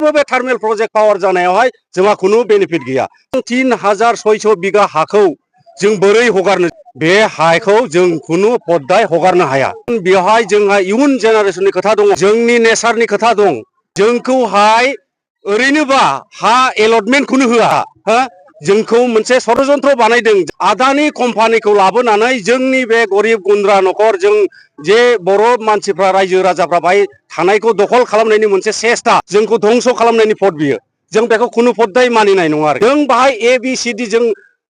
बे thermal project power जानायावहाय जोंहा खुनु बेनिफिट गैया 3600 बिगा हाखौ जों बोरै हगारनो बे हाखौ जों खुनु पद्दाय हगारनो हाया बेवहाय जोंहा इयुन जेनारेशननि खोथा दङ जोंनि नेचारनि खोथा दं जोंखौहाय ओरैनोबा हा एलटमेन्टखौनो होआ हा जोंखौ मोनसे षड़यन्त्र बानायदों आदानि कम्पानिखौ लाबोनानै जोंनि बे गरिब गुन्द्रा न'खर जों जे बर' मानसिफ्रा रायजो राजाफ्रा बाहाय थानायखौ दखल खालामनायनि मोनसे सेस्था जोंखौ धंस खालामनायनि पद बियो जों बेखौ खुनु पद्दाय मानिनाय नङा आरो जों बाहाय ABCD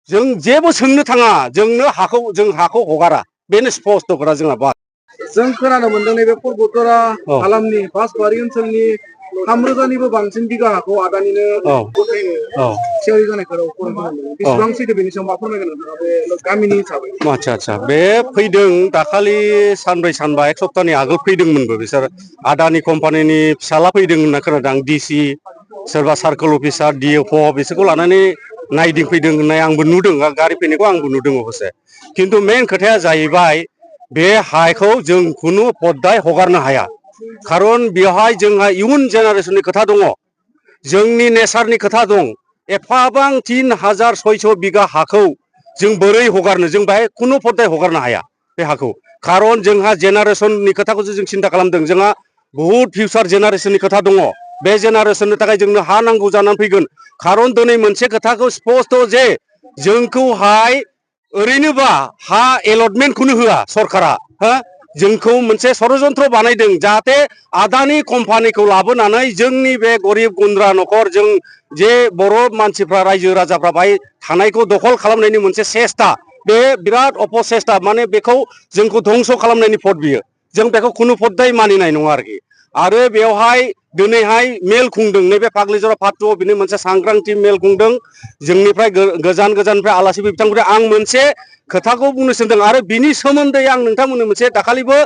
जों जेबो सोंनो थाङा जोंनो हाखौ हगारा बेनो स्पष्ट खोथा जोंना बास जों खोनानो मोनदों नैबे परबतरा हालामनि बासबारि ओनसोलनि 3,000निबो बांसिन बिगा हाखौ आदानिनो गथायनो थियारि जानायखौ बेसेबां सैथो बेनि सायाव मा फोरमायगोन नोंथाङा बे गामिनि हिसाबै आच्छा बे फैदों दाखालि सानब्रै सानबा एक सप्ताहनि आगोल फैदोंमोनबो बिसोर आदानि कम्पानिनि फिसाला फैदों होनना खोनादों DC सोरबा सार्कोल अफिसार DFO बिसोरखौ लानानै नायदिंफैदों होननाय आंबो नुदों गारि फैनायखौ आंबो नुदों अबसे खिन्थु मेन खोथाया जाहैबाय बे हाखौ जों खुनु पद्दाय हगारनो हाया खारन बेवहाय जोंहा इयुन जेनारेशननि खोथा दङ जोंनि नेचारनि खोथा दं एफाबां 3600 बिगा हाखौ जों बोरै हगारनो जों बाहाय खुनु पद्दाय हगारनो हाया बे हाखौ खारन जोंहा जेनारेशननि खोथाखौसो जों सिन्था खालामदों जोंहा बहुत फिउचार जेनारेशननि खोथा दङ बे जेनारेशननि थाखाय जोंनो हा नांगौ जानानै फैगोन खारन दिनै मोनसे खोथाखौ स्पष्ट जे जोंखौहाय ओरैनोबा हा एलटमेन्टखौनो होआ सरकारा हा जोंखौ मोनसे षड़यन्त्र बानायदों जाहाथे आदानि कम्पानिखौ लाबोनानै जोंनि बे गरिब गुन्द्रा न'खर जों जे बर' मानसिफ्रा रायजो राजाफ्रा बाहाय थानायखौ दखल खालामनायनि मोनसे सेस्था बे बिराद अपसेस्था माने बेखौ जोंखौ धंस खालामनायनि पद बियो जों बेखौ खुनु पद्दाय मानिनाय नङा आरो बेवहाय दिनैहाय मेल खुंदों नैबे फाग्लिजरा फाथ्रआव बिनि मोनसे सांग्रांथि मेल खुंदों जोंनिफ्राय गोजान गोजाननिफ्राय आलासि बिथांमोननिफ्राय आं मोनसे खोथाखौ बुंनो सानदों आरो बिनि सोमोन्दै आं नोंथांमोननो मोनसे दाखालिबो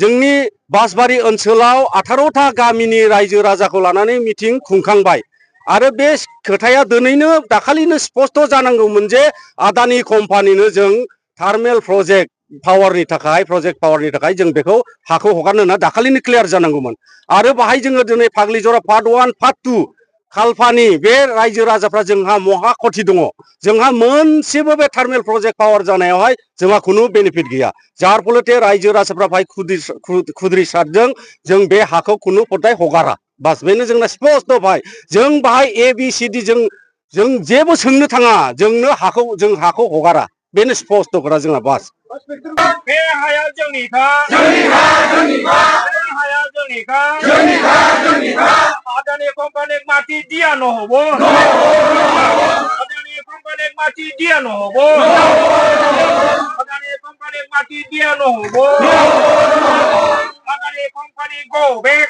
जोंनि बासबारि ओनसोलाव 18था गामिनि रायजो राजाखौ लानानै मिटिं खुंखांबाय आरो बे खोथाया दिनैनो दाखालिनो स्पष्ट जानांगौमोन जे आदानि कम्पानिनो जों थार्मेल प्रजेक्ट पावारनि थाखाय जों बेखौ हाखौ हगारनो होना दाखालिनो क्लियार जानांगौमोन आरो बाहाय जोङो दिनै फाग्लिजरा पार्ट 1 पार्ट 2 खालपानि बे रायजो राजाफ्रा जोंहा महा खथि दङ जोंहा मोनसेबो बे थार्मेल प्रजेक्ट पावार जानायावहाय जोंहा खुनु बेनिफिट गैया जार फलते रायजो राजाफ्रा बाहाय खुद्रिसारजों जों बे हाखौ खुनु पद्दाय हगारा बास बेनो जोंना स्पष्ट भाई जों बाहाय ABCD जों जेबो सोंनो थाङा जोंनो हाखौ हगारा बेनो स्पष्ट खोथा जोंना बास बे हाया जोंनिखा आदानि কোম্পানি মাটি দিয়া নহব আদানি কোম্পানি মাটি দিয়া নহব আদানি কোম্পানি মাটি দিয়া নহব Adani company go back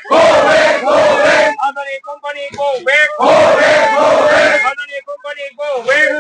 Adani company go back Adani company go back